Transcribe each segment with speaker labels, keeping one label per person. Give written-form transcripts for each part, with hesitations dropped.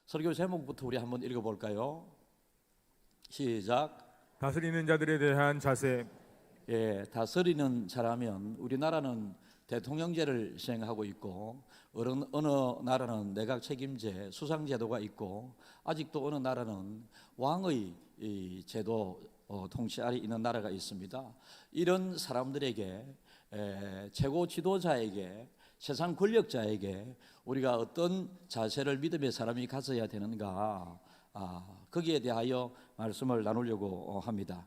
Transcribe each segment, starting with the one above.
Speaker 1: 설교 제목부터 우리 한번 읽어볼까요? 시작.
Speaker 2: 다스리는 자들에 대한 자세.
Speaker 1: 다스리는 자라면 우리나라는 대통령제를 시행하고 있고 어느 나라는 내각 책임제, 수상제도가 있고 아직도 어느 나라는 왕의 이 제도 통치 아래 있는 나라가 있습니다. 이런 사람들에게 최고 지도자에게 세상 권력자에게 우리가 어떤 자세를 믿음의 사람이 가져야 되는가, 거기에 대하여 말씀을 나누려고 합니다.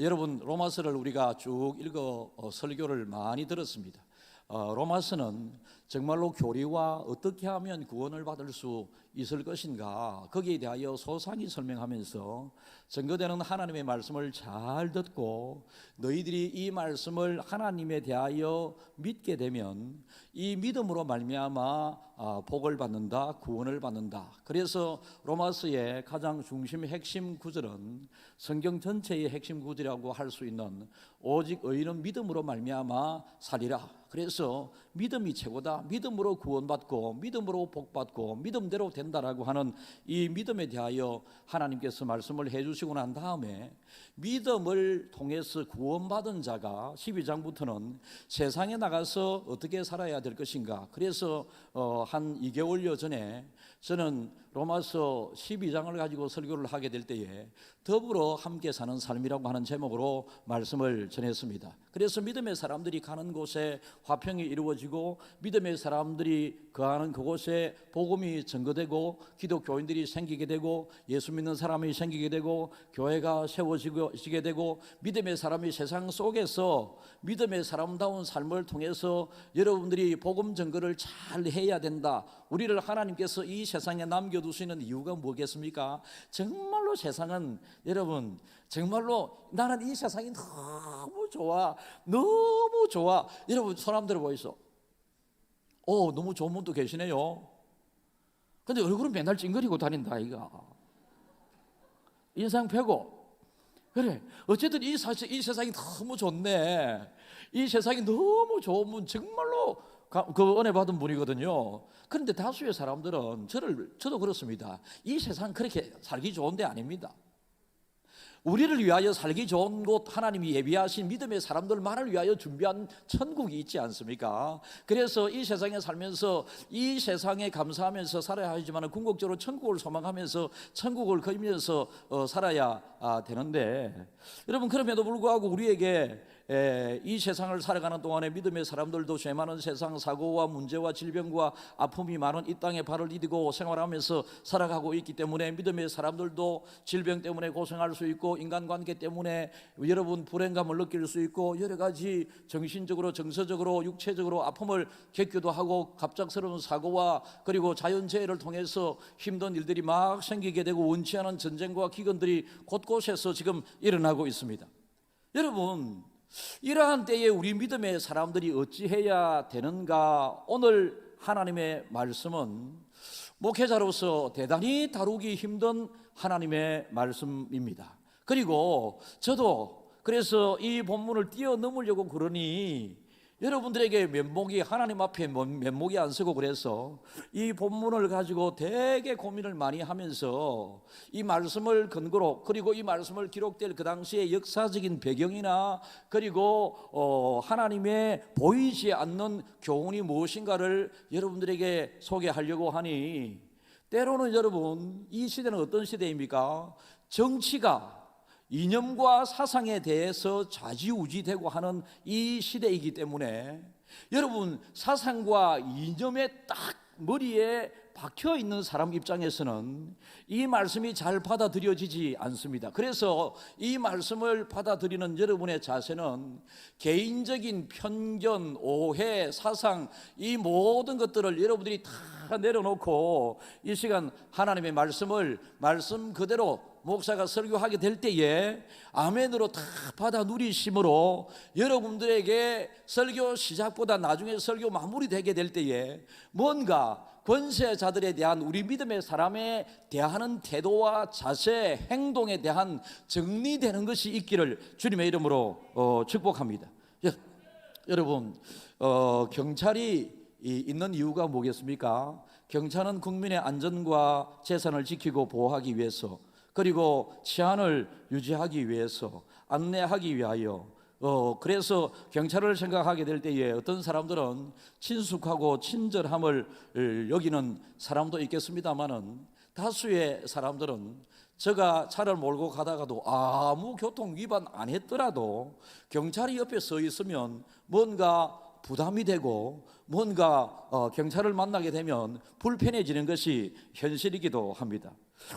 Speaker 1: 여러분, 로마서를 우리가 쭉 읽어 설교를 많이 들었습니다. 로마서는 정말로 교리와 어떻게 하면 구원을 받을 수 있을 것인가, 거기에 대하여 소상히 설명하면서 증거되는 하나님의 말씀을 잘 듣고 너희들이 이 말씀을 하나님에 대하여 믿게 되면 이 믿음으로 말미암아 복을 받는다, 구원을 받는다. 그래서 로마서의 가장 중심 핵심 구절은 성경 전체의 핵심 구절이라고 할 수 있는 오직 의인은 믿음으로 말미암아 살리라. 그래서 믿음이 최고다, 믿음으로 구원받고 믿음으로 복받고 믿음대로 된다라고 하는 이 믿음에 대하여 하나님께서 말씀을 해주시고 난 다음에 믿음을 통해서 구원받은 자가 12장부터는 세상에 나가서 어떻게 살아야 될 것인가. 그래서 한 2개월여 전에 저는 로마서 12장을 가지고 설교를 하게 될 때에 더불어 함께 사는 삶이라고 하는 제목으로 말씀을 전했습니다. 그래서 믿음의 사람들이 가는 곳에 화평이 이루어지고 믿음의 사람들이 거하는 그곳에 복음이 증거되고 기독교인들이 생기게 되고 예수 믿는 사람이 생기게 되고 교회가 세워지게 되고 믿음의 사람이 세상 속에서 믿음의 사람다운 삶을 통해서 여러분들이 복음 증거를 잘 해야 된다. 우리를 하나님께서 이 세상에 남겨두시는 이유가 뭐겠습니까? 정말로 세상은, 여러분, 정말로 나는 이 세상이 너무 좋아, 너무 좋아. 여러분, 손 한번 들어 보이소. 너무 좋은 분도 계시네요. 근데 얼굴은 맨날 찡그리고 다닌다 아이가. 인상 펴고. 그래, 어쨌든 이 세상이 너무 좋네. 이 세상이 너무 좋은 분, 정말로 그 은혜 받은 분이거든요. 그런데 다수의 사람들은 저도 그렇습니다. 이 세상 그렇게 살기 좋은 데 아닙니다. 우리를 위하여 살기 좋은 곳, 하나님이 예비하신 믿음의 사람들만을 위하여 준비한 천국이 있지 않습니까? 그래서 이 세상에 살면서 이 세상에 감사하면서 살아야 하지만 궁극적으로 천국을 소망하면서 천국을 그리면서 살아야 되는데, 여러분, 그럼에도 불구하고 우리에게 이 세상을 살아가는 동안에 믿음의 사람들도 죄 많은 세상, 사고와 문제와 질병과 아픔이 많은 이 땅에 발을 디디고 생활하면서 살아가고 있기 때문에 믿음의 사람들도 질병 때문에 고생할 수 있고 인간관계 때문에 여러분 불행감을 느낄 수 있고 여러 가지 정신적으로 정서적으로 육체적으로 아픔을 겪기도 하고 갑작스러운 사고와 그리고 자연재해를 통해서 힘든 일들이 막 생기게 되고 원치 않은 전쟁과 기근들이 곳곳에서 지금 일어나고 있습니다. 여러분, 이러한 때에 우리 믿음의 사람들이 어찌해야 되는가? 오늘 하나님의 말씀은 목회자로서 대단히 다루기 힘든 하나님의 말씀입니다. 그리고 저도 그래서 이 본문을 뛰어넘으려고 그러니 여러분들에게 면목이 하나님 앞에 면목이 안 서고 그래서 이 본문을 가지고 되게 고민을 많이 하면서 이 말씀을 근거로, 그리고 이 말씀을 기록될 그 당시의 역사적인 배경이나 그리고 하나님의 보이지 않는 교훈이 무엇인가를 여러분들에게 소개하려고 하니, 때로는 여러분, 이 시대는 어떤 시대입니까? 정치가 이념과 사상에 대해서 좌지우지되고 하는 이 시대이기 때문에 여러분, 사상과 이념에 딱 머리에 박혀 있는 사람 입장에서는 이 말씀이 잘 받아들여지지 않습니다. 그래서 이 말씀을 받아들이는 여러분의 자세는 개인적인 편견, 오해, 사상, 이 모든 것들을 여러분들이 다 내려놓고 이 시간 하나님의 말씀을 말씀 그대로 목사가 설교하게 될 때에 아멘으로 다 받아 누리심으로 여러분들에게 설교 시작보다 나중에 설교 마무리되게 될 때에 뭔가 권세자들에 대한 우리 믿음의 사람에 대하는 태도와 자세, 행동에 대한 정리되는 것이 있기를 주님의 이름으로 축복합니다. 여러분, 경찰이 있는 이유가 뭐겠습니까? 경찰은 국민의 안전과 재산을 지키고 보호하기 위해서, 그리고 치안을 유지하기 위해서, 안내하기 위하여, 그래서 경찰을 생각하게 될 때에 어떤 사람들은 친숙하고 친절함을 여기는 사람도 있겠습니다마는, 다수의 사람들은 제가 차를 몰고 가다가도 아무 교통 위반 안 했더라도 경찰이 옆에 서 있으면 뭔가 부담이 되고, 뭔가 경찰을 만나게 되면 불편해지는 것이 현실이기도 합니다.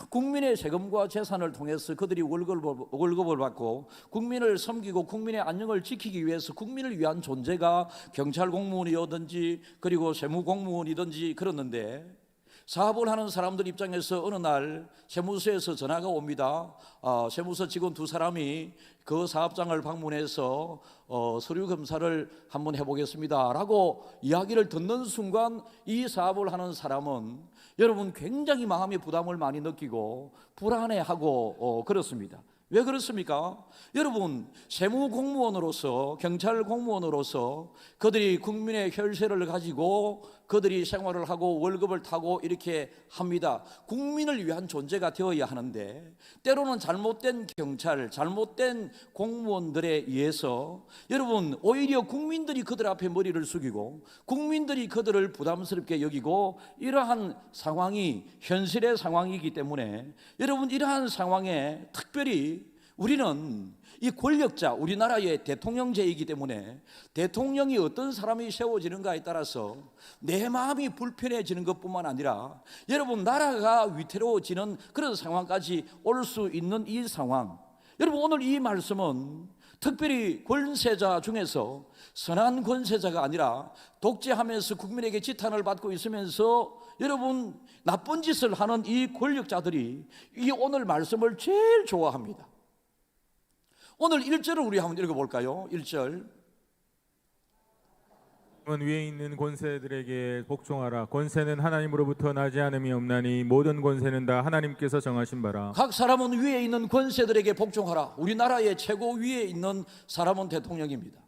Speaker 1: 국민의 세금과 재산을 통해서 그들이 월급을 받고 국민을 섬기고 국민의 안녕을 지키기 위해서 국민을 위한 존재가 경찰 공무원이든지 그리고 세무 공무원이든지 그러는데, 사업을 하는 사람들 입장에서 어느 날 세무서에서 전화가 옵니다. 세무서 직원 두 사람이 그 사업장을 방문해서 서류 검사를 한번 해보겠습니다 라고 이야기를 듣는 순간, 이 사업을 하는 사람은 여러분 굉장히 마음의 부담을 많이 느끼고 불안해하고 그렇습니다. 왜 그렇습니까? 여러분, 세무 공무원으로서, 경찰 공무원으로서 그들이 국민의 혈세를 가지고 그들이 생활을 하고 월급을 타고 이렇게 합니다. 국민을 위한 존재가 되어야 하는데, 때로는 잘못된 경찰, 잘못된 공무원들에 의해서 여러분 오히려 국민들이 그들 앞에 머리를 숙이고 국민들이 그들을 부담스럽게 여기고, 이러한 상황이 현실의 상황이기 때문에 여러분, 이러한 상황에 특별히 우리는 이 권력자, 우리나라의 대통령제이기 때문에 대통령이 어떤 사람이 세워지는가에 따라서 내 마음이 불편해지는 것뿐만 아니라 여러분, 나라가 위태로워지는 그런 상황까지 올 수 있는 이 상황, 여러분 오늘 이 말씀은 특별히 권세자 중에서 선한 권세자가 아니라 독재하면서 국민에게 지탄을 받고 있으면서 여러분 나쁜 짓을 하는 이 권력자들이 이 오늘 말씀을 제일 좋아합니다. 오늘 1절을 우리 한번 읽어볼까요? 1절.
Speaker 2: 위에 있는 권세들에게 복종하라. 권세는 하나님으로부터 나지 않음이 없나니 모든 권세는 다 하나님께서 정하신 바라.
Speaker 1: 각 사람은 위에 있는 권세들에게 복종하라. 우리나라의 최고 위에 있는 사람은 대통령입니다.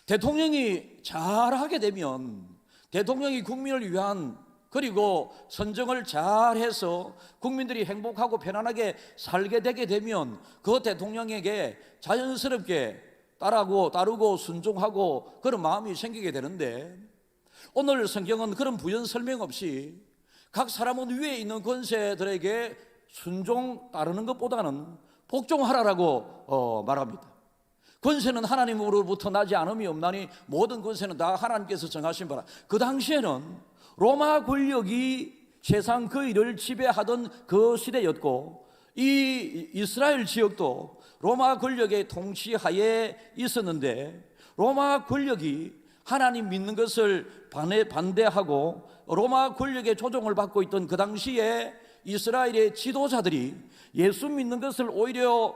Speaker 1: 대통령이 잘하게 되면, 대통령이 국민을 위한, 그리고 선정을 잘해서 국민들이 행복하고 편안하게 살게 되게 되면 그 대통령에게 자연스럽게 따르고 순종하고 그런 마음이 생기게 되는데, 오늘 성경은 그런 부연 설명 없이 각 사람은 위에 있는 권세들에게 순종 따르는 것보다는 복종하라라고 말합니다. 권세는 하나님으로부터 나지 않음이 없나니 모든 권세는 다 하나님께서 정하신 바라. 그 당시에는 로마 권력이 세상 그 일을 지배하던 그 시대였고, 이 이스라엘 지역도 로마 권력의 통치하에 있었는데, 로마 권력이 하나님 믿는 것을 반대하고 로마 권력의 조종을 받고 있던 그 당시에 이스라엘의 지도자들이 예수 믿는 것을 오히려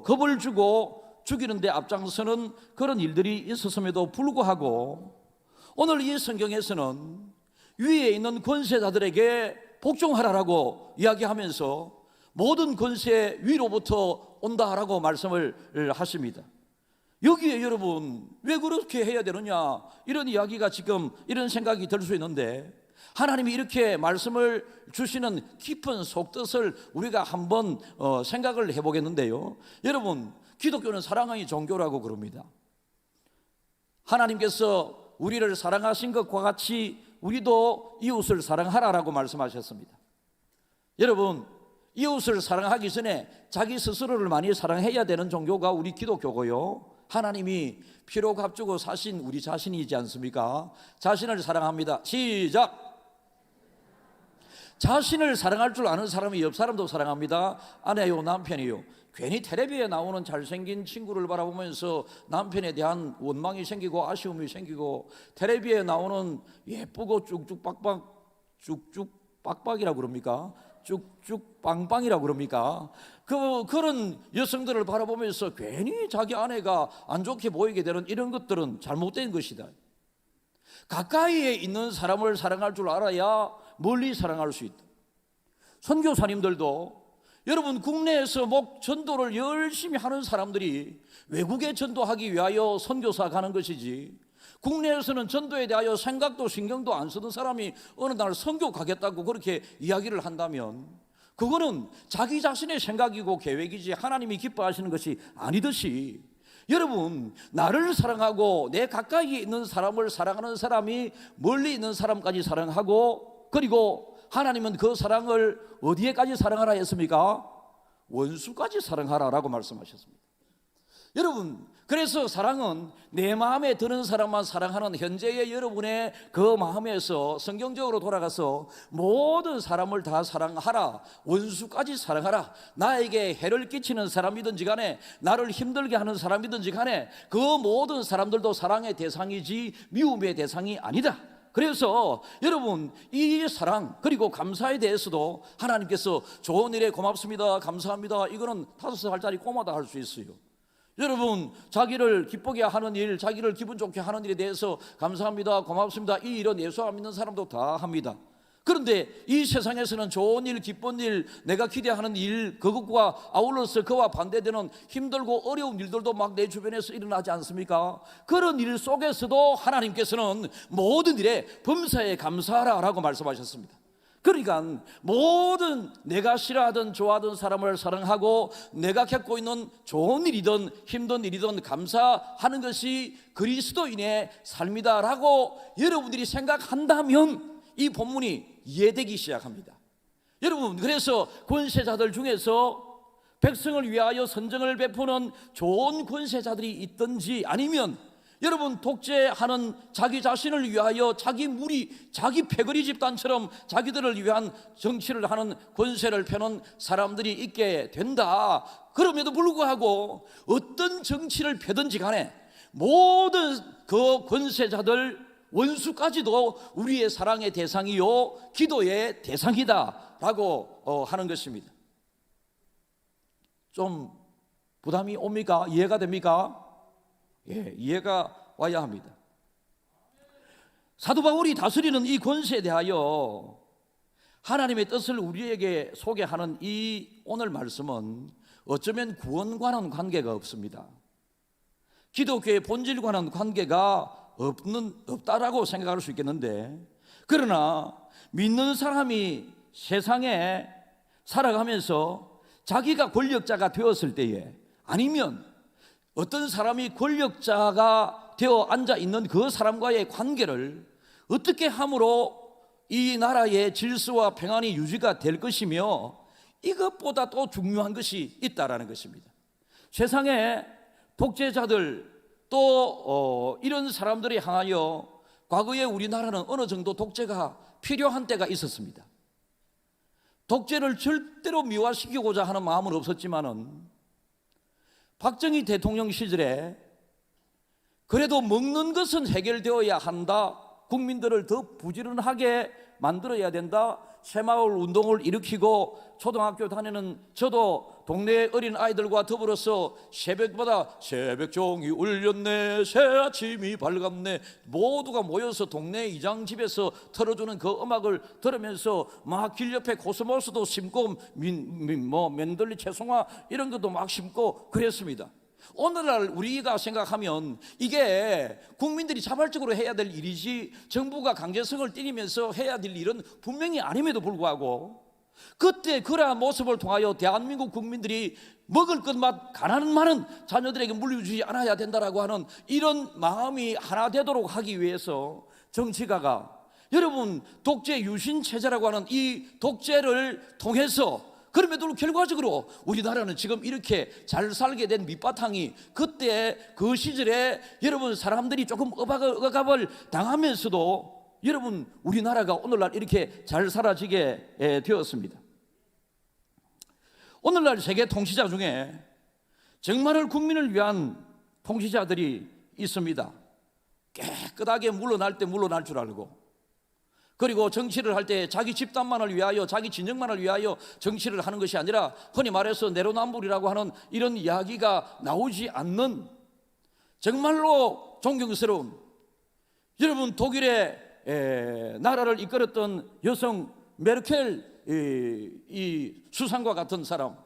Speaker 1: 겁을 주고 죽이는 데 앞장서는 그런 일들이 있었음에도 불구하고, 오늘 이 성경에서는 위에 있는 권세자들에게 복종하라라고 이야기하면서 모든 권세 위로부터 온다라고 말씀을 하십니다. 여기에 여러분 왜 그렇게 해야 되느냐, 이런 이야기가 지금 이런 생각이 들 수 있는데, 하나님이 이렇게 말씀을 주시는 깊은 속뜻을 우리가 한번 생각을 해보겠는데요. 여러분, 기독교는 사랑의 종교라고 그럽니다. 하나님께서 우리를 사랑하신 것과 같이 우리도 이웃을 사랑하라라고 말씀하셨습니다. 여러분, 이웃을 사랑하기 전에 자기 스스로를 많이 사랑해야 되는 종교가 우리 기독교고요, 하나님이 피로 값주고 사신 우리 자신이지 않습니까? 자신을 사랑합니다. 시작. 자신을 사랑할 줄 아는 사람이 옆 사람도 사랑합니다. 아내요, 남편이요. 괜히 텔레비에 나오는 잘생긴 친구를 바라보면서 남편에 대한 원망이 생기고 아쉬움이 생기고, 텔레비에 나오는 예쁘고 쭉쭉빡빡이라고 그럽니까? 쭉쭉빵빵이라고 그럽니까? 그런 여성들을 바라보면서 괜히 자기 아내가 안 좋게 보이게 되는 이런 것들은 잘못된 것이다. 가까이에 있는 사람을 사랑할 줄 알아야 멀리 사랑할 수 있다. 선교사님들도 여러분, 국내에서 전도를 열심히 하는 사람들이 외국에 전도하기 위하여 선교사 가는 것이지, 국내에서는 전도에 대하여 생각도 신경도 안 쓰던 사람이 어느 날 선교 가겠다고 그렇게 이야기를 한다면 그거는 자기 자신의 생각이고 계획이지 하나님이 기뻐하시는 것이 아니듯이, 여러분, 나를 사랑하고 내 가까이 있는 사람을 사랑하는 사람이 멀리 있는 사람까지 사랑하고, 그리고 하나님은 그 사랑을 어디에까지 사랑하라 했습니까? 원수까지 사랑하라라고 말씀하셨습니다. 여러분, 그래서 사랑은 내 마음에 드는 사람만 사랑하는 현재의 여러분의 그 마음에서 성경적으로 돌아가서 모든 사람을 다 사랑하라, 원수까지 사랑하라, 나에게 해를 끼치는 사람이든지 간에 나를 힘들게 하는 사람이든지 간에 그 모든 사람들도 사랑의 대상이지 미움의 대상이 아니다. 그래서 여러분, 이 사랑 그리고 감사에 대해서도 하나님께서 좋은 일에 고맙습니다, 감사합니다, 이거는 5살짜리 꼬마다 할 수 있어요. 여러분, 자기를 기쁘게 하는 일, 자기를 기분 좋게 하는 일에 대해서 감사합니다, 고맙습니다, 이 일은 예수 안 믿는 사람도 다 합니다. 그런데 이 세상에서는 좋은 일, 기쁜 일, 내가 기대하는 일, 그것과 아울러서 그와 반대되는 힘들고 어려운 일들도 막 내 주변에서 일어나지 않습니까? 그런 일 속에서도 하나님께서는 모든 일에 범사에 감사하라라고 말씀하셨습니다. 그러니까 모든 내가 싫어하든 좋아하던 사람을 사랑하고 내가 겪고 있는 좋은 일이든 힘든 일이든 감사하는 것이 그리스도인의 삶이다라고 여러분들이 생각한다면 이 본문이 이해되기 시작합니다. 여러분, 그래서 권세자들 중에서 백성을 위하여 선정을 베푸는 좋은 권세자들이 있든지, 아니면 여러분, 독재하는 자기 자신을 위하여 자기 무리, 자기 패거리 집단처럼 자기들을 위한 정치를 하는 권세를 펴는 사람들이 있게 된다. 그럼에도 불구하고 어떤 정치를 펴든지 간에 모든 그 권세자들, 원수까지도 우리의 사랑의 대상이요 기도의 대상이다라고 하는 것입니다. 좀 부담이 옵니까? 이해가 됩니까? 예, 이해가 와야 합니다. 사도 바울이 다스리는 이 권세에 대하여 하나님의 뜻을 우리에게 소개하는 이 오늘 말씀은 어쩌면 구원과는 관계가 없습니다. 기독교의 본질과는 관계가 없다라고 생각할 수 있겠는데, 그러나 믿는 사람이 세상에 살아가면서 자기가 권력자가 되었을 때에, 아니면 어떤 사람이 권력자가 되어 앉아 있는 그 사람과의 관계를 어떻게 함으로 이 나라의 질서와 평안이 유지가 될 것이며, 이것보다 또 중요한 것이 있다라는 것입니다. 세상에 독재자들 또 이런 사람들이 향하여 과거에 우리나라는 어느 정도 독재가 필요한 때가 있었습니다. 독재를 절대로 미화시키고자 하는 마음은 없었지만은 박정희 대통령 시절에 그래도 먹는 것은 해결되어야 한다, 국민들을 더 부지런하게 만들어야 된다, 새마을 운동을 일으키고 초등학교 다니는 저도 동네 어린 아이들과 더불어서 새벽마다 새벽종이 울렸네, 새아침이 밝았네, 모두가 모여서 동네 이장집에서 틀어주는 그 음악을 들으면서 막 길 옆에 코스모스도 심고 맨들리 채송화 이런 것도 막 심고 그랬습니다. 오늘날 우리가 생각하면 이게 국민들이 자발적으로 해야 될 일이지 정부가 강제성을 띠리면서 해야 될 일은 분명히 아님에도 불구하고, 그때 그러한 모습을 통하여 대한민국 국민들이 먹을 것만 가난한 많은 자녀들에게 물려주지 않아야 된다라고 하는 이런 마음이 하나 되도록 하기 위해서 정치가가, 여러분, 독재 유신 체제라고 하는 이 독재를 통해서, 그럼에도 결과적으로 우리나라는 지금 이렇게 잘 살게 된 밑바탕이 그때 그 시절에 여러분 사람들이 조금 억압을 당하면서도 여러분 우리나라가 오늘날 이렇게 잘 살아지게 되었습니다. 오늘날 세계 통치자 중에 정말을 국민을 위한 통치자들이 있습니다. 깨끗하게 물러날 때 물러날 줄 알고, 그리고 정치를 할 때 자기 집단만을 위하여, 자기 진영만을 위하여 정치를 하는 것이 아니라 흔히 말해서 내로남불이라고 하는 이런 이야기가 나오지 않는 정말로 존경스러운, 여러분 독일의 나라를 이끌었던 여성 메르켈 이 수상과 같은 사람,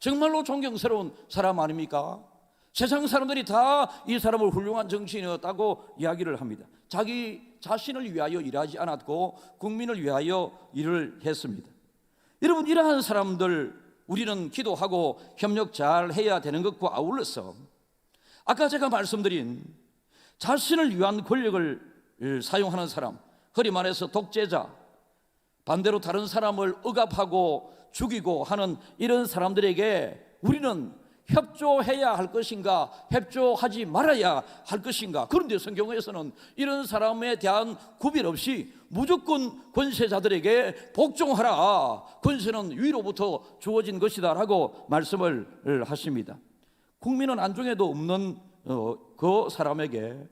Speaker 1: 정말로 존경스러운 사람 아닙니까? 세상 사람들이 다 이 사람을 훌륭한 정치인이었다고 이야기를 합니다. 자기 자신을 위하여 일하지 않았고 국민을 위하여 일을 했습니다. 여러분, 이러한 사람들 우리는 기도하고 협력 잘 해야 되는 것과 아울러서 아까 제가 말씀드린 자신을 위한 권력을 사용하는 사람, 흔히 말해서 독재자, 반대로 다른 사람을 억압하고 죽이고 하는 이런 사람들에게 우리는 협조해야 할 것인가, 협조하지 말아야 할 것인가. 그런데 성경에서는 이런 사람에 대한 구별 없이 무조건 권세자들에게 복종하라, 권세는 위로부터 주어진 것이다 라고 말씀을 하십니다. 국민은 안중에도 없는 그 사람에게,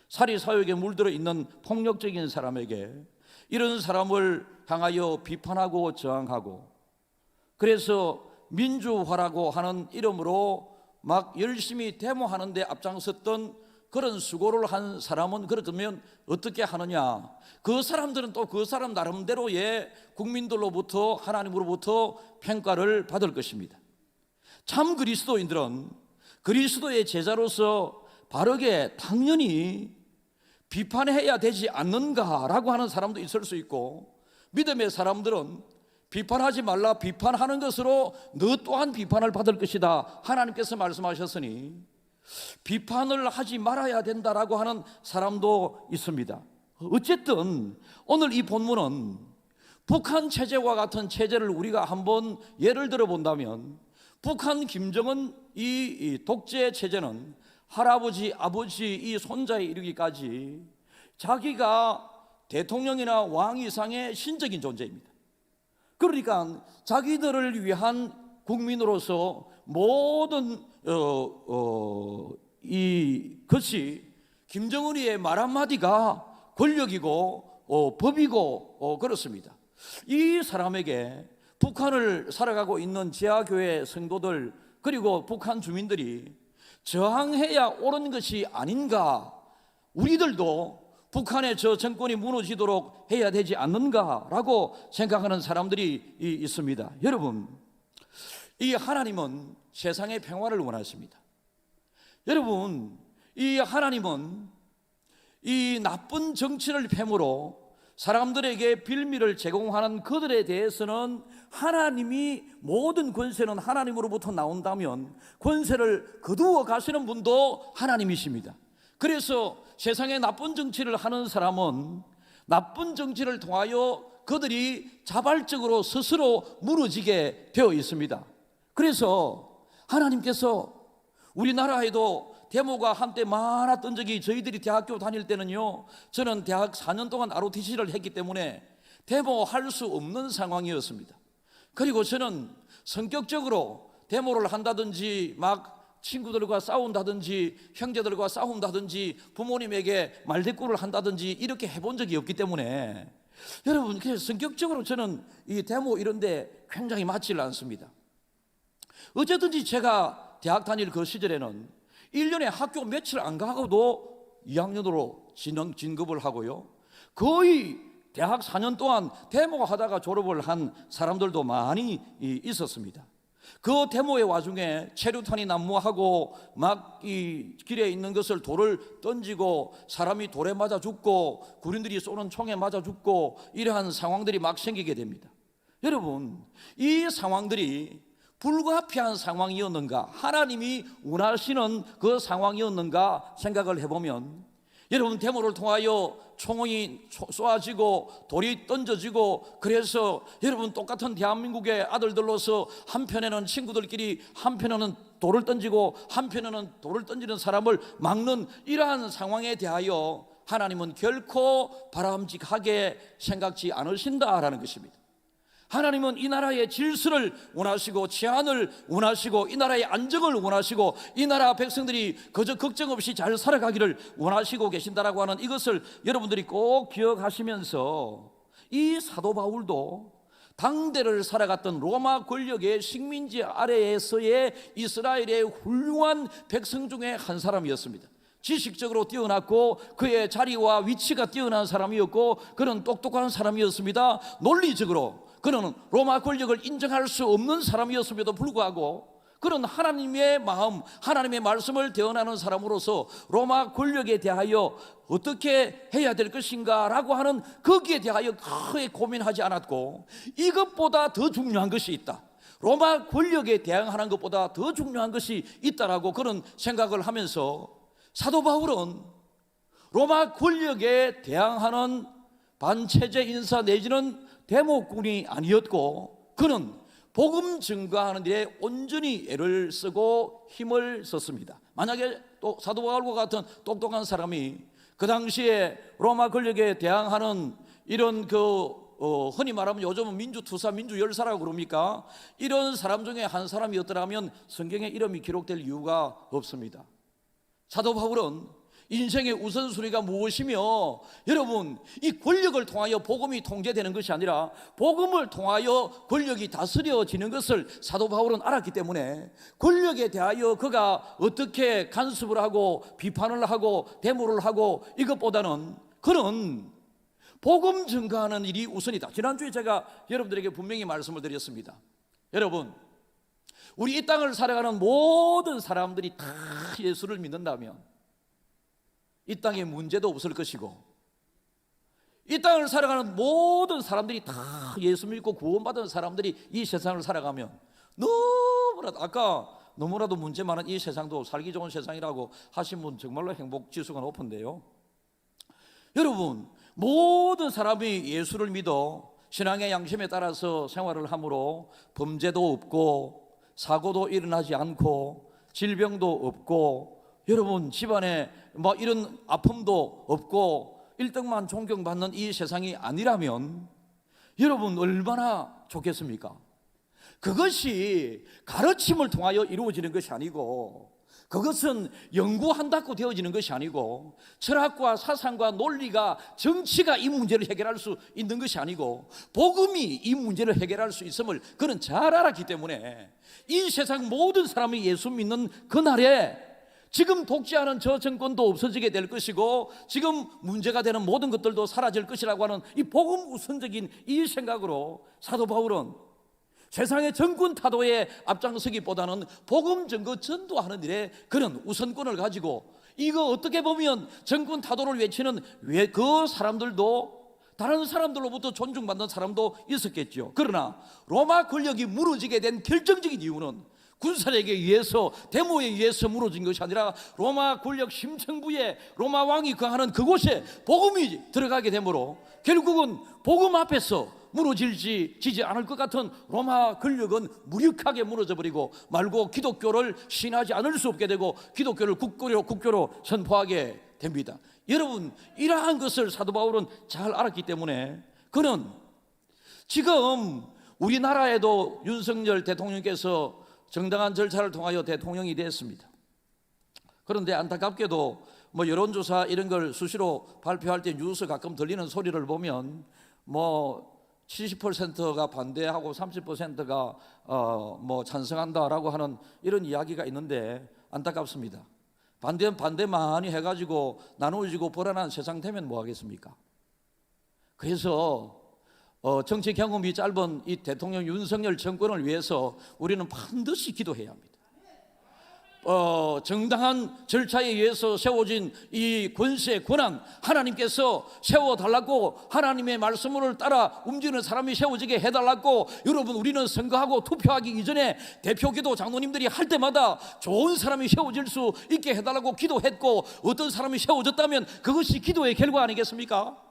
Speaker 1: 사리사욕에 물들어 있는 폭력적인 사람에게, 이런 사람을 향하여 비판하고 저항하고, 그래서 민주화라고 하는 이름으로 막 열심히 데모하는 데 앞장섰던 그런 수고를 한 사람은 그렇다면 어떻게 하느냐? 그 사람들은 또 그 사람 나름대로의 국민들로부터, 하나님으로부터 평가를 받을 것입니다. 참 그리스도인들은 그리스도의 제자로서 바르게 당연히 비판해야 되지 않는가라고 하는 사람도 있을 수 있고, 믿음의 사람들은 비판하지 말라, 비판하는 것으로 너 또한 비판을 받을 것이다, 하나님께서 말씀하셨으니 비판을 하지 말아야 된다라고 하는 사람도 있습니다. 어쨌든 오늘 이 본문은 북한 체제와 같은 체제를 우리가 한번 예를 들어 본다면, 북한 김정은 이 독재 체제는 할아버지, 아버지, 이 손자에 이르기까지 자기가 대통령이나 왕 이상의 신적인 존재입니다. 그러니까 자기들을 위한 국민으로서 모든 이것이 김정은이의 말 한마디가 권력이고 법이고 그렇습니다. 이 사람에게 북한을 살아가고 있는 지하교회 성도들, 그리고 북한 주민들이 저항해야 옳은 것이 아닌가, 우리들도 북한의 저 정권이 무너지도록 해야 되지 않는가라고 생각하는 사람들이 있습니다. 여러분, 이 하나님은 세상의 평화를 원하십니다. 여러분, 이 하나님은 이 나쁜 정치를 폐므로 사람들에게 빌미를 제공하는 그들에 대해서는 하나님이, 모든 권세는 하나님으로부터 나온다면 권세를 거두어 가시는 분도 하나님이십니다. 그래서 세상에 나쁜 정치를 하는 사람은 나쁜 정치를 통하여 그들이 자발적으로 스스로 무너지게 되어 있습니다. 그래서 하나님께서 우리나라에도 데모가 한때 많았던 적이, 저희들이 대학교 다닐 때는요, 저는 대학 4년 동안 ROTC를 했기 때문에 데모할 수 없는 상황이었습니다. 그리고 저는 성격적으로 데모를 한다든지 막 친구들과 싸운다든지 형제들과 싸운다든지 부모님에게 말대꾸를 한다든지 이렇게 해본 적이 없기 때문에, 여러분, 그래서 성격적으로 저는 이 데모 이런 데 굉장히 맞지를 않습니다. 어쨌든지 제가 대학 다닐 그 시절에는 1년에 학교 며칠 안 가고도 2학년으로 진급을 하고요, 거의 대학 4년 동안 데모 하다가 졸업을 한 사람들도 많이 있었습니다. 그 데모의 와중에 체류탄이 난무하고 막 이 길에 있는 것을 돌을 던지고 사람이 돌에 맞아 죽고 군인들이 쏘는 총에 맞아 죽고 이러한 상황들이 막 생기게 됩니다. 여러분, 이 상황들이 불가피한 상황이었는가, 하나님이 원하시는 그 상황이었는가 생각을 해보면, 여러분, 데모를 통하여 총이 쏘아지고 돌이 던져지고, 그래서 여러분, 똑같은 대한민국의 아들들로서 한편에는 친구들끼리, 한편에는 돌을 던지고 한편에는 돌을 던지는 사람을 막는 이러한 상황에 대하여 하나님은 결코 바람직하게 생각지 않으신다라는 것입니다. 하나님은 이 나라의 질서를 원하시고 치안을 원하시고 이 나라의 안정을 원하시고 이 나라 백성들이 그저 걱정 없이 잘 살아가기를 원하시고 계신다라고 하는 이것을 여러분들이 꼭 기억하시면서, 이 사도 바울도 당대를 살아갔던 로마 권력의 식민지 아래에서의 이스라엘의 훌륭한 백성 중에 한 사람이었습니다. 지식적으로 뛰어났고 그의 자리와 위치가 뛰어난 사람이었고 그는 똑똑한 사람이었습니다. 논리적으로 그는 로마 권력을 인정할 수 없는 사람이었음에도 불구하고 그런 하나님의 마음, 하나님의 말씀을 대언하는 사람으로서 로마 권력에 대하여 어떻게 해야 될 것인가 라고 하는 거기에 대하여 크게 고민하지 않았고, 이것보다 더 중요한 것이 있다, 로마 권력에 대항하는 것보다 더 중요한 것이 있다라고 그런 생각을 하면서 사도 바울은 로마 권력에 대항하는 반체제 인사 내지는 대목군이 아니었고, 그는 복음 증거하는 일에 온전히 애를 쓰고 힘을 썼습니다. 만약에 또 사도 바울과 같은 똑똑한 사람이 그 당시에 로마 권력에 대항하는 이런 흔히 말하면 요즘은 민주투사, 민주열사라고 그럽니까? 이런 사람 중에 한 사람이었더라면 성경에 이름이 기록될 이유가 없습니다. 사도 바울은 인생의 우선순위가 무엇이며, 여러분, 이 권력을 통하여 복음이 통제되는 것이 아니라 복음을 통하여 권력이 다스려지는 것을 사도 바울은 알았기 때문에 권력에 대하여 그가 어떻게 간섭을 하고 비판을 하고 데모를 하고 이것보다는 그는 복음 증거하는 일이 우선이다. 지난주에 제가 여러분들에게 분명히 말씀을 드렸습니다. 여러분, 우리 이 땅을 살아가는 모든 사람들이 다 예수를 믿는다면 이 땅에 문제도 없을 것이고, 이 땅을 살아가는 모든 사람들이 다 예수 믿고 구원받은 사람들이 이 세상을 살아가면 너무나도 문제 많은 이 세상도 살기 좋은 세상이라고 하신 분 정말로 행복 지수가 높은데요, 여러분, 모든 사람이 예수를 믿어 신앙의 양심에 따라서 생활을 함으로 범죄도 없고 사고도 일어나지 않고 질병도 없고, 여러분 집안에 이런 아픔도 없고 1등만 존경받는 이 세상이 아니라면 여러분 얼마나 좋겠습니까? 그것이 가르침을 통하여 이루어지는 것이 아니고, 그것은 연구한다고 되어지는 것이 아니고, 철학과 사상과 논리가, 정치가 이 문제를 해결할 수 있는 것이 아니고, 복음이 이 문제를 해결할 수 있음을 그는 잘 알았기 때문에 이 세상 모든 사람이 예수 믿는 그날에 지금 독재하는 저 정권도 없어지게 될 것이고, 지금 문제가 되는 모든 것들도 사라질 것이라고 하는 이 복음 우선적인 이 생각으로 사도 바울은 세상의 정권 타도에 앞장서기보다는 복음 증거 전도하는 일에 그는 우선권을 가지고, 이거 어떻게 보면 정권 타도를 외치는 그 사람들도 다른 사람들로부터 존중받는 사람도 있었겠죠. 그러나 로마 권력이 무너지게 된 결정적인 이유는 군사력에 의해서, 데모에 의해서 무너진 것이 아니라 로마 권력 심층부에 로마 왕이 거하는 그곳에 복음이 들어가게 되므로 결국은 복음 앞에서 무너지지 않을 것 같은 로마 권력은 무력하게 무너져 버리고 말고 기독교를 신하지 않을 수 없게 되고 기독교를 국교로 선포하게 됩니다. 여러분, 이러한 것을 사도 바울은 잘 알았기 때문에 그는 지금 우리나라에도 윤석열 대통령께서 정당한 절차를 통하여 대통령이 됐습니다. 그런데 안타깝게도 여론조사 이런 걸 수시로 발표할 때 뉴스 가끔 들리는 소리를 보면 70%가 반대하고 30%가 찬성한다라고 하는 이런 이야기가 있는데 안타깝습니다. 반대는 반대만이 해가지고 나누어지고 불안한 세상 되면 뭐 하겠습니까? 그래서 정치 경험이 짧은 이 대통령 윤석열 정권을 위해서 우리는 반드시 기도해야 합니다. 정당한 절차에 의해서 세워진 이 권세, 권한, 하나님께서 세워달라고, 하나님의 말씀을 따라 움직이는 사람이 세워지게 해달라고, 여러분, 우리는 선거하고 투표하기 이전에 대표기도 장로님들이 할 때마다 좋은 사람이 세워질 수 있게 해달라고 기도했고, 어떤 사람이 세워졌다면 그것이 기도의 결과 아니겠습니까?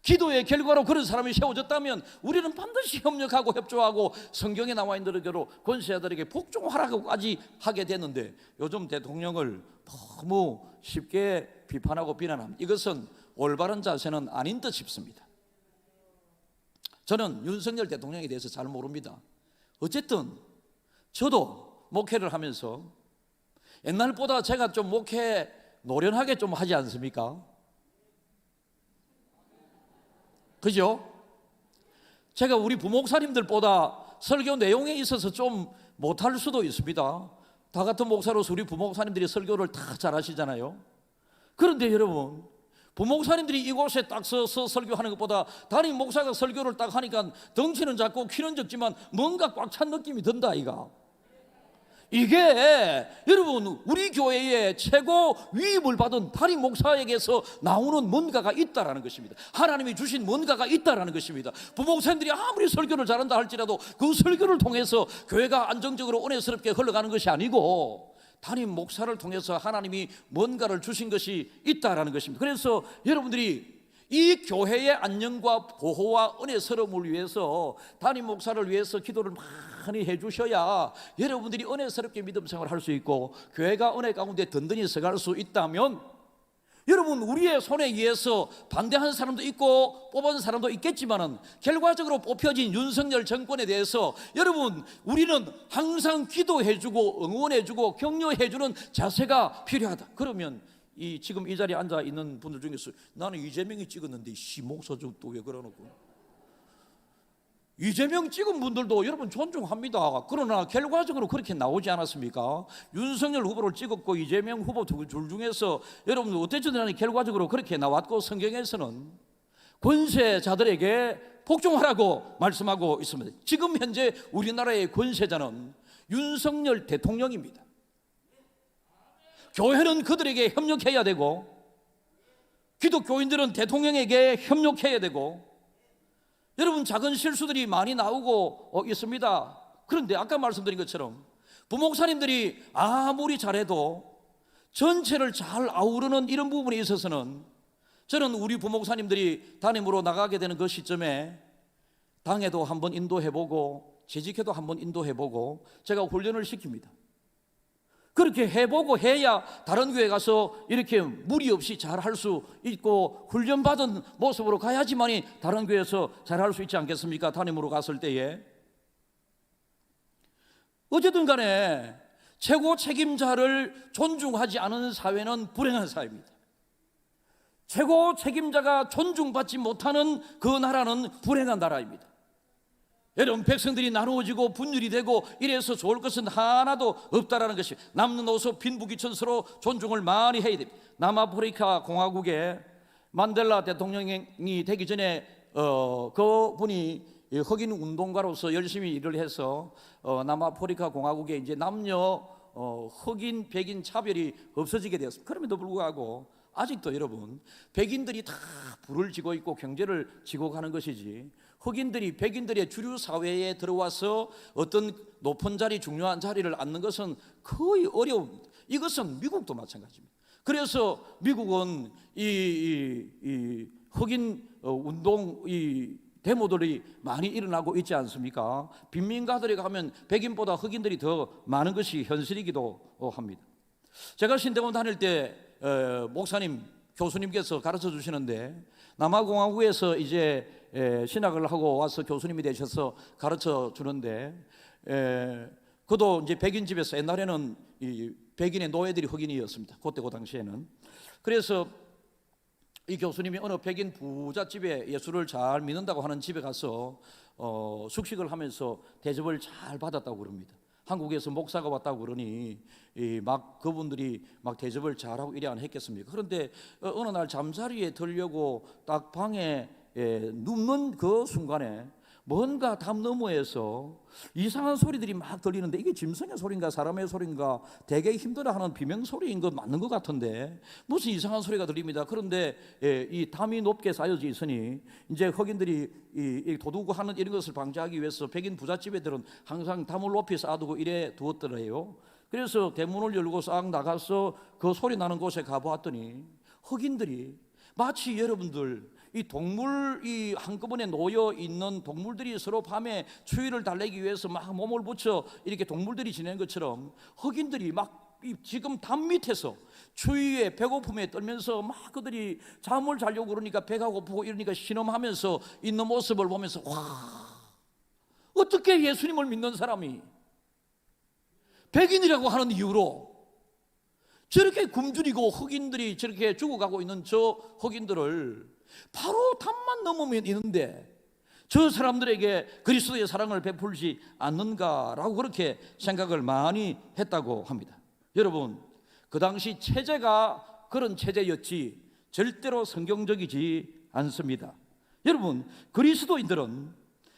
Speaker 1: 기도의 결과로 그런 사람이 세워졌다면 우리는 반드시 협력하고 협조하고 성경에 나와 있는 대로 권세자들에게 복종하라고까지 하게 되는데, 요즘 대통령을 너무 쉽게 비판하고 비난합니다. 이것은 올바른 자세는 아닌 듯 싶습니다. 저는 윤석열 대통령에 대해서 잘 모릅니다. 어쨌든 저도 목회를 하면서 옛날보다 제가 좀 목회 노련하게 좀 하지 않습니까? 그죠? 제가 우리 부목사님들보다 설교 내용에 있어서 좀 못할 수도 있습니다. 다 같은 목사로서 우리 부목사님들이 설교를 다 잘하시잖아요. 그런데 여러분, 부목사님들이 이곳에 딱 서서 설교하는 것보다 담임 목사가 설교를 딱 하니까 덩치는 작고 키는 적지만 뭔가 꽉 찬 느낌이 든다, 이가. 이게 여러분 우리 교회의 최고 위임을 받은 담임 목사에게서 나오는 뭔가가 있다라는 것입니다. 하나님이 주신 뭔가가 있다라는 것입니다. 부목사님들이 아무리 설교를 잘한다 할지라도 그 설교를 통해서 교회가 안정적으로 은혜스럽게 흘러가는 것이 아니고 담임 목사를 통해서 하나님이 뭔가를 주신 것이 있다라는 것입니다. 그래서 여러분들이 이 교회의 안녕과 보호와 은혜스러움을 위해서 담임 목사를 위해서 기도를 많이 해주셔야 여러분들이 은혜스럽게 믿음 생활을 할 수 있고 교회가 은혜 가운데 든든히 서갈 수 있다면, 여러분 우리의 손에 의해서 반대하는 사람도 있고 뽑은 사람도 있겠지만은 결과적으로 뽑혀진 윤석열 정권에 대해서 여러분 우리는 항상 기도해주고 응원해주고 격려해주는 자세가 필요하다. 그러면 지금 이 자리에 앉아 있는 분들 중에서 나는 이재명이 찍었는데 목사 또 왜 그러노고, 이재명 찍은 분들도 여러분 존중합니다. 그러나 결과적으로 그렇게 나오지 않았습니까? 윤석열 후보를 찍었고 이재명 후보 둘 중에서 여러분 어쨌든 결과적으로 그렇게 나왔고, 성경에서는 권세자들에게 복종하라고 말씀하고 있습니다. 지금 현재 우리나라의 권세자는 윤석열 대통령입니다. 교회는 그들에게 협력해야 되고 기독교인들은 대통령에게 협력해야 되고, 여러분 작은 실수들이 많이 나오고 있습니다. 그런데 아까 말씀드린 것처럼 부목사님들이 아무리 잘해도 전체를 잘 아우르는 이런 부분에 있어서는 저는 우리 부목사님들이 담임으로 나가게 되는 그 시점에 당에도 한번 인도해보고 재직회도 한번 인도해보고 제가 훈련을 시킵니다. 그렇게 해보고 해야 다른 교회 가서 이렇게 무리 없이 잘할 수 있고 훈련받은 모습으로 가야지만이 다른 교회에서 잘할 수 있지 않겠습니까? 담임으로 갔을 때에. 어쨌든 간에 최고 책임자를 존중하지 않은 사회는 불행한 사회입니다. 최고 책임자가 존중받지 못하는 그 나라는 불행한 나라입니다. 여러분 백성들이 나누어지고 분열이 되고 이래서 좋을 것은 하나도 없다라는 것이, 남는 오소 빈부귀천서로 존중을 많이 해야 됩니다. 남아프리카 공화국의 만델라 대통령이 되기 전에 그분이 흑인 운동가로서 열심히 일을 해서 남아프리카 공화국에 이제 남녀 흑인 백인 차별이 없어지게 되었습니다. 그럼에도 불구하고 아직도 여러분 백인들이 다 부를 지고 있고 경제를 지고 가는 것이지, 흑인들이 백인들의 주류 사회에 들어와서 어떤 높은 자리, 중요한 자리를 앉는 것은 거의 어려웁니다. 이것은 미국도 마찬가지입니다. 그래서 미국은 이 흑인 운동 데모들이 많이 일어나고 있지 않습니까? 빈민가들에 가면 백인보다 흑인들이 더 많은 것이 현실이기도 합니다. 제가 신대원 다닐 때 목사님, 교수님께서 가르쳐 주시는데, 남아공화국에서 이제 신학을 하고 와서 교수님이 되셔서 가르쳐 주는데, 그도 이제 백인 집에서, 옛날에는 이 백인의 노예들이 흑인이었습니다. 그때 그 당시에는. 그래서 이 교수님이 어느 백인 부잣집에 예수를 잘 믿는다고 하는 집에 가서 숙식을 하면서 대접을 잘 받았다고 그럽니다. 한국에서 목사가 왔다고 그러니 막 그분들이 막 대접을 잘하고 이래 안 했겠습니까? 그런데 어느 날 잠자리에 들려고 딱 방에 눕는 그 순간에 뭔가 담 너머에서 이상한 소리들이 막 들리는데, 이게 짐승의 소리인가 사람의 소리인가 되게 힘들어하는 비명소리인 것 맞는 것 같은데 무슨 이상한 소리가 들립니다. 그런데 이 담이 높게 쌓여져 있으니 이제 흑인들이 이 도둑하는 이런 것을 방지하기 위해서 백인 부잣집애들은 항상 담을 높이 쌓아두고 이래 두었더래요. 그래서 대문을 열고 싹 나가서 그 소리 나는 곳에 가보았더니 흑인들이 마치 여러분들 이 동물 이 한꺼번에 놓여 있는 동물들이 서로 밤에 추위를 달래기 위해서 막 몸을 붙여 이렇게 동물들이 지내는 것처럼 흑인들이 막 지금 담 밑에서 추위에 배고픔에 떨면서 막 그들이 잠을 자려고 그러니까 배가 고프고 이러니까 신음하면서 있는 모습을 보면서, 와, 어떻게 예수님을 믿는 사람이 백인이라고 하는 이유로 저렇게 굶주리고 흑인들이 저렇게 죽어가고 있는 저 흑인들을 바로 담만 넘으면 있는데 저 사람들에게 그리스도의 사랑을 베풀지 않는가라고 그렇게 생각을 많이 했다고 합니다. 여러분, 그 당시 체제가 그런 체제였지 절대로 성경적이지 않습니다. 여러분, 그리스도인들은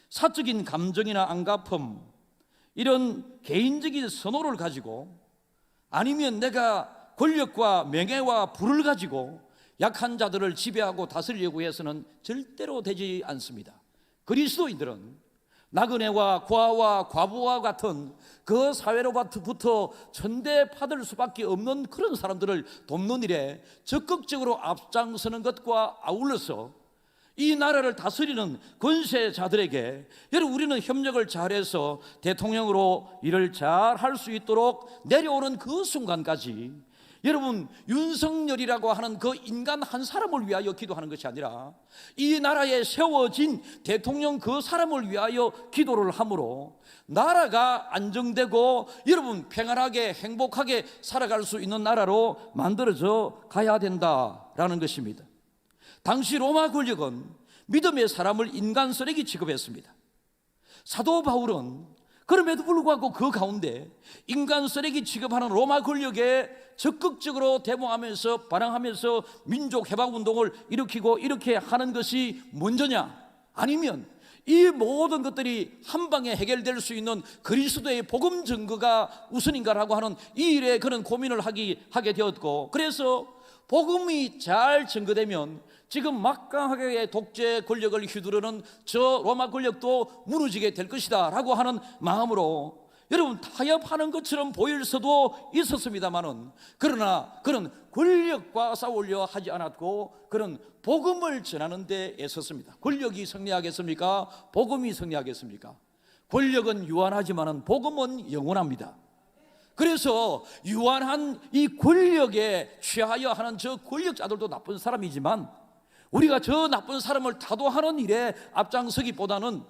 Speaker 1: 사적인 감정이나 안가품, 이런 개인적인 선호를 가지고 아니면 내가 권력과 명예와 부를 가지고 약한 자들을 지배하고 다스리려고 해서는 절대로 되지 않습니다. 그리스도인들은 나그네와 고아와 과부와 같은 그 사회로부터 천대받을 수밖에 없는 그런 사람들을 돕는 일에 적극적으로 앞장서는 것과 아울러서 이 나라를 다스리는 권세자들에게 여러분 우리는 협력을 잘해서 대통령으로 일을 잘 할 수 있도록 내려오는 그 순간까지 여러분 윤석열이라고 하는 그 인간 한 사람을 위하여 기도하는 것이 아니라 이 나라에 세워진 대통령 그 사람을 위하여 기도를 함으로 나라가 안정되고 여러분 평안하게 행복하게 살아갈 수 있는 나라로 만들어져 가야 된다라는 것입니다. 당시 로마 권력은 믿음의 사람을 인간 쓰레기 취급했습니다. 사도 바울은 그럼에도 불구하고 그 가운데 인간 쓰레기 취급하는 로마 권력에 적극적으로 데모하면서 반항하면서 민족 해방 운동을 일으키고 이렇게 하는 것이 먼저냐, 아니면 이 모든 것들이 한 방에 해결될 수 있는 그리스도의 복음 증거가 우선인가라고 하는 이 일에 그런 고민을 하게 되었고, 그래서 복음이 잘 증거되면 지금 막강하게 독재 권력을 휘두르는 저 로마 권력도 무너지게 될 것이다 라고 하는 마음으로 여러분 타협하는 것처럼 보일 수도 있었습니다마는, 그러나 그런 권력과 싸우려 하지 않았고 그런 복음을 전하는 데 애썼습니다. 권력이 승리하겠습니까? 복음이 승리하겠습니까? 권력은 유한하지만은 복음은 영원합니다. 그래서 유한한 이 권력에 취하여 하는 저 권력자들도 나쁜 사람이지만 우리가 저 나쁜 사람을 타도하는 일에 앞장서기보다는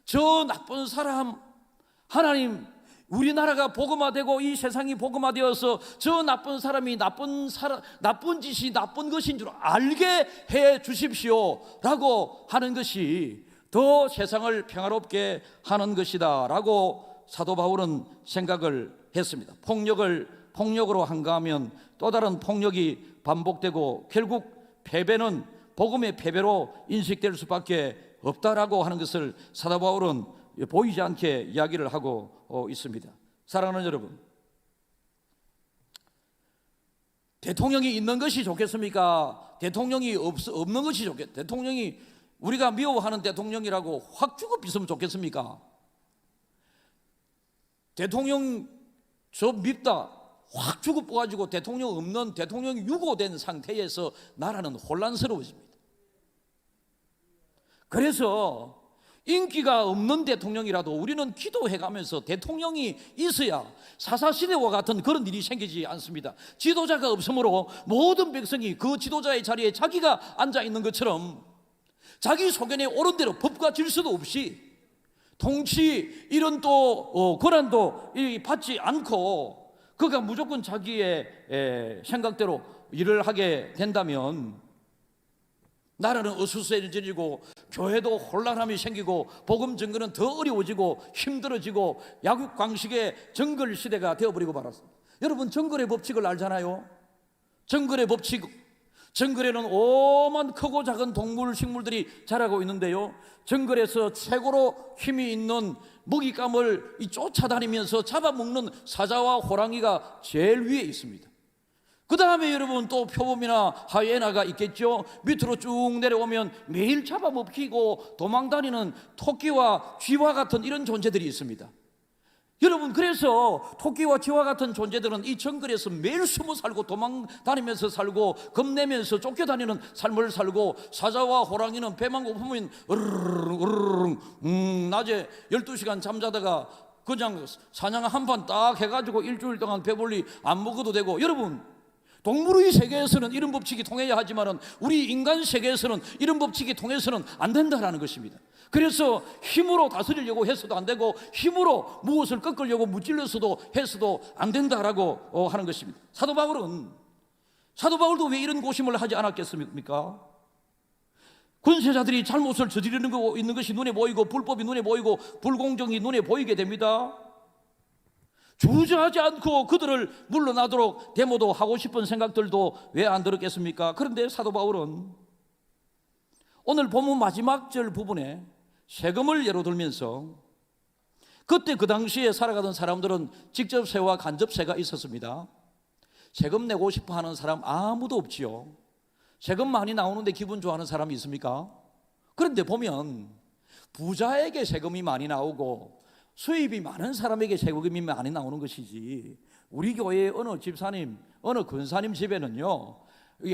Speaker 1: 저 나쁜 사람, 하나님 우리나라가 복음화되고 이 세상이 복음화되어서 저 나쁜 사람이 나쁜 짓이 나쁜 것인 줄 알게 해 주십시오 라고 하는 것이 더 세상을 평화롭게 하는 것이다 라고 사도 바울은 생각을 했습니다. 폭력으로 한가하면 또 다른 폭력이 반복되고 결국 패배는 복음의 패배로 인식될 수밖에 없다라고 하는 것을 사도 바울은 보이지 않게 이야기를 하고 있습니다. 사랑하는 여러분, 대통령이 있는 것이 좋겠습니까? 대통령이 없는 것이 좋겠습니까? 대통령이 우리가 미워하는 대통령이라고 확 죽어 있으면 좋겠습니까? 대통령 저 밉다 확 죽어 뽑아지고 대통령 없는, 대통령이 유고된 상태에서 나라는 혼란스러워집니다. 그래서 인기가 없는 대통령이라도 우리는 기도해가면서 대통령이 있어야 사사시대와 같은 그런 일이 생기지 않습니다. 지도자가 없으므로 모든 백성이 그 지도자의 자리에 자기가 앉아있는 것처럼 자기 소견에 옳은 대로 법과 질서도 없이 통치 이런 또 권한도 받지 않고 그가 무조건 자기의 생각대로 일을 하게 된다면 나라는 어수선해지고 교회도 혼란함이 생기고 복음 증거는 더 어려워지고 힘들어지고 약육강식의 정글 시대가 되어버리고 말았습니다. 여러분 정글의 법칙을 알잖아요. 정글의 법칙, 정글에는 오만 크고 작은 동물 식물들이 자라고 있는데요, 정글에서 최고로 힘이 있는 먹잇감을 쫓아다니면서 잡아먹는 사자와 호랑이가 제일 위에 있습니다. 그 다음에 여러분 또 표범이나 하이에나가 있겠죠. 밑으로 쭉 내려오면 매일 잡아먹히고 도망다니는 토끼와 쥐와 같은 이런 존재들이 있습니다. 여러분 그래서 토끼와 쥐와 같은 존재들은 이 정글에서 매일 숨어 살고 도망다니면서 살고 겁내면서 쫓겨다니는 삶을 살고, 사자와 호랑이는 배만 고프면 으르릉 낮에 12시간 잠자다가 그냥 사냥 한 판 딱 해가지고 일주일 동안 배불리 안 먹어도 되고, 여러분 동물의 세계에서는 이런 법칙이 통해야 하지만 우리 인간 세계에서는 이런 법칙이 통해서는 안 된다는 것입니다. 그래서 힘으로 다스리려고 해서도 안 되고 힘으로 무엇을 꺾으려고 무찔러서도 해서도 안 된다라고 하는 것입니다. 사도 바울도 왜 이런 고심을 하지 않았겠습니까? 권세자들이 잘못을 저지르는 거 있는 것이 눈에 보이고 불법이 눈에 보이고 불공정이 눈에 보이게 됩니다. 주저하지 않고 그들을 물러나도록 데모도 하고 싶은 생각들도 왜 안 들었겠습니까? 그런데 사도 바울은 오늘 본문 마지막 절 부분에 세금을 예로 들면서 그때 그 당시에 살아가던 사람들은 직접세와 간접세가 있었습니다. 세금 내고 싶어 하는 사람 아무도 없지요. 세금 많이 나오는데 기분 좋아하는 사람이 있습니까? 그런데 보면 부자에게 세금이 많이 나오고 수입이 많은 사람에게 세금이 많이 나오는 것이지, 우리 교회의 어느 집사님, 어느 권사님 집에는요,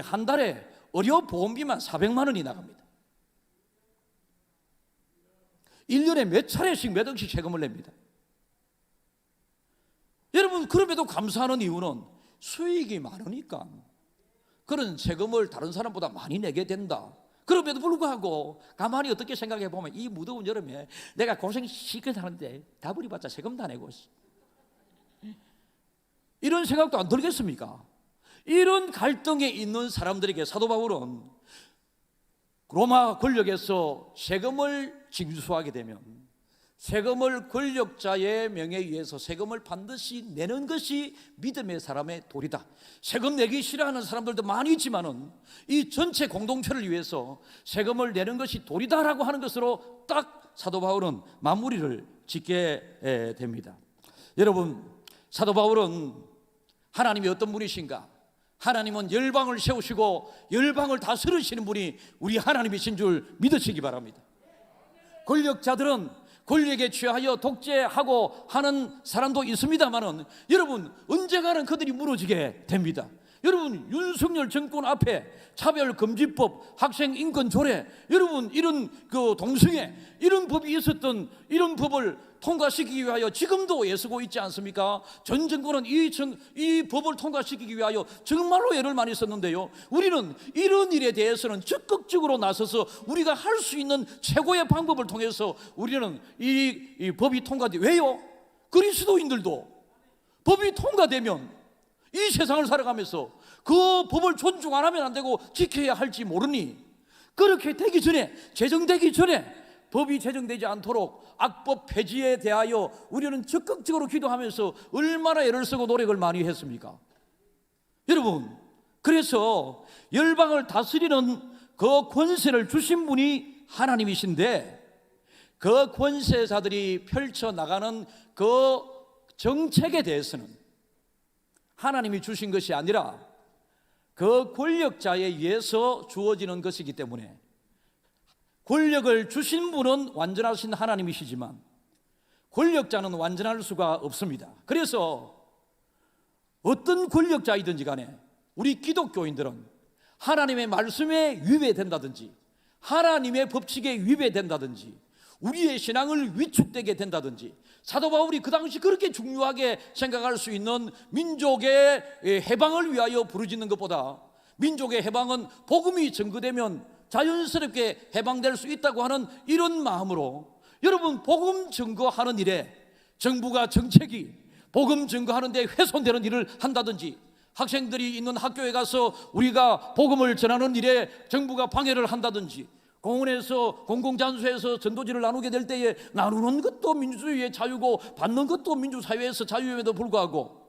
Speaker 1: 한 달에 의료 보험비만 400만 원이 나갑니다. 1년에 몇 차례씩 몇 억씩 세금을 냅니다. 여러분, 그럼에도 감사하는 이유는 수익이 많으니까 그런 세금을 다른 사람보다 많이 내게 된다. 그럼에도 불구하고 가만히 어떻게 생각해 보면 이 무더운 여름에 내가 고생 시큰 하는데 다 부리봤자 세금 다 내고 이런 생각도 안 들겠습니까? 이런 갈등에 있는 사람들에게 사도 바울은 로마 권력에서 세금을 징수하게 되면 세금을 권력자의 명예에 의해서 세금을 반드시 내는 것이 믿음의 사람의 도리다. 세금 내기 싫어하는 사람들도 많이 있지만은 이 전체 공동체를 위해서 세금을 내는 것이 도리다라고 하는 것으로 딱 사도 바울은 마무리를 짓게 됩니다. 여러분, 사도 바울은 하나님이 어떤 분이신가? 하나님은 열방을 세우시고 열방을 다스리시는 분이 우리 하나님이신 줄 믿으시기 바랍니다. 권력자들은 권력에 취하여 독재하고 하는 사람도 있습니다만은 여러분, 언젠가는 그들이 무너지게 됩니다. 여러분, 윤석열 정권 앞에 차별금지법, 학생인권조례, 여러분 이런 동성애 이런 법이 있었던 이런 법을 통과시키기 위하여 지금도 애쓰고 있지 않습니까? 전 정권은 이 법을 통과시키기 위하여 정말로 애를 많이 썼는데요, 우리는 이런 일에 대해서는 적극적으로 나서서 우리가 할 수 있는 최고의 방법을 통해서 우리는 이 법이 통과돼. 왜요? 그리스도인들도 법이 통과되면 이 세상을 살아가면서 그 법을 존중 안 하면 안 되고 지켜야 할지 모르니, 그렇게 되기 전에, 제정되기 전에 법이 제정되지 않도록 악법 폐지에 대하여 우리는 적극적으로 기도하면서 얼마나 애를 쓰고 노력을 많이 했습니까? 여러분, 그래서 열방을 다스리는 그 권세를 주신 분이 하나님이신데, 그 권세자들이 펼쳐나가는 그 정책에 대해서는 하나님이 주신 것이 아니라 그 권력자에 의해서 주어지는 것이기 때문에, 권력을 주신 분은 완전하신 하나님이시지만 권력자는 완전할 수가 없습니다. 그래서 어떤 권력자이든지 간에 우리 기독교인들은 하나님의 말씀에 위배된다든지 하나님의 법칙에 위배된다든지 우리의 신앙을 위축되게 된다든지, 사도 바울이 그 당시 그렇게 중요하게 생각할 수 있는 민족의 해방을 위하여 부르짖는 것보다 민족의 해방은 복음이 증거되면 자연스럽게 해방될 수 있다고 하는 이런 마음으로, 여러분, 복음 증거하는 일에 정부가 정책이 복음 증거하는 데 훼손되는 일을 한다든지, 학생들이 있는 학교에 가서 우리가 복음을 전하는 일에 정부가 방해를 한다든지, 공원에서 공공장소에서 전도지를 나누게 될 때에 나누는 것도 민주주의의 자유고 받는 것도 민주사회에서 자유임에도 불구하고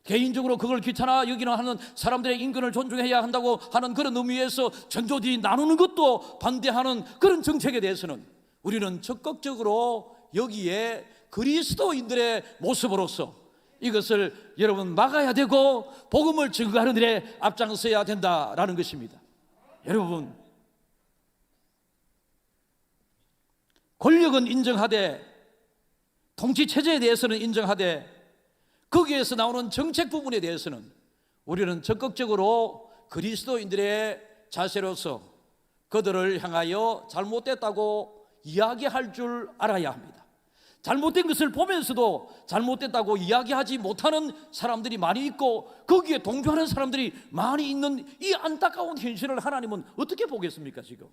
Speaker 1: 개인적으로 그걸 귀찮아 여기는 하는 사람들의 인권을 존중해야 한다고 하는 그런 의미에서 전도지 나누는 것도 반대하는 그런 정책에 대해서는 우리는 적극적으로 여기에 그리스도인들의 모습으로서 이것을 여러분 막아야 되고 복음을 증거하는 일에 앞장서야 된다라는 것입니다. 여러분, 권력은 인정하되 통치체제에 대해서는 인정하되 거기에서 나오는 정책 부분에 대해서는 우리는 적극적으로 그리스도인들의 자세로서 그들을 향하여 잘못됐다고 이야기할 줄 알아야 합니다. 잘못된 것을 보면서도 잘못됐다고 이야기하지 못하는 사람들이 많이 있고 거기에 동조하는 사람들이 많이 있는 이 안타까운 현실을 하나님은 어떻게 보겠습니까? 지금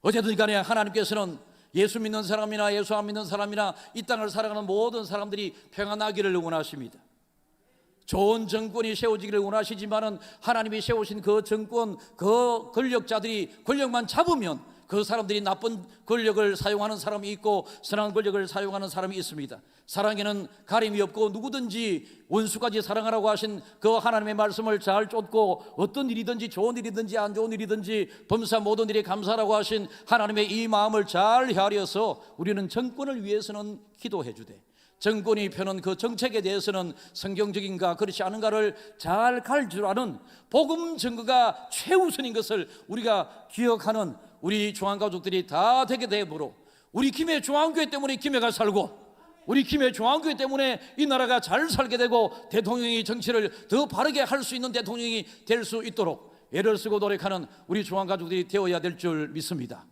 Speaker 1: 어쨌든 간에 하나님께서는 예수 믿는 사람이나 예수 안 믿는 사람이나 이 땅을 살아가는 모든 사람들이 평안하기를 원하십니다. 좋은 정권이 세워지기를 원하시지만은 하나님이 세우신 그 정권, 그 권력자들이 권력만 잡으면 그 사람들이 나쁜 권력을 사용하는 사람이 있고 선한 권력을 사용하는 사람이 있습니다. 사랑에는 가림이 없고 누구든지 원수까지 사랑하라고 하신 그 하나님의 말씀을 잘 쫓고 어떤 일이든지 좋은 일이든지 안 좋은 일이든지 범사 모든 일에 감사하라고 하신 하나님의 이 마음을 잘 헤아려서 우리는 정권을 위해서는 기도해 주되 정권이 펴는 그 정책에 대해서는 성경적인가 그렇지 않은가를 잘 갈 줄 아는 복음 증거가 최우선인 것을 우리가 기억하는 우리 중앙가족들이 다 되게 되므로 우리 김해 중앙교회 때문에 김해가 살고 우리 김해 중앙교회 때문에 이 나라가 잘 살게 되고 대통령이 정치를 더 바르게 할 수 있는 대통령이 될 수 있도록 애를 쓰고 노력하는 우리 중앙가족들이 되어야 될 줄 믿습니다.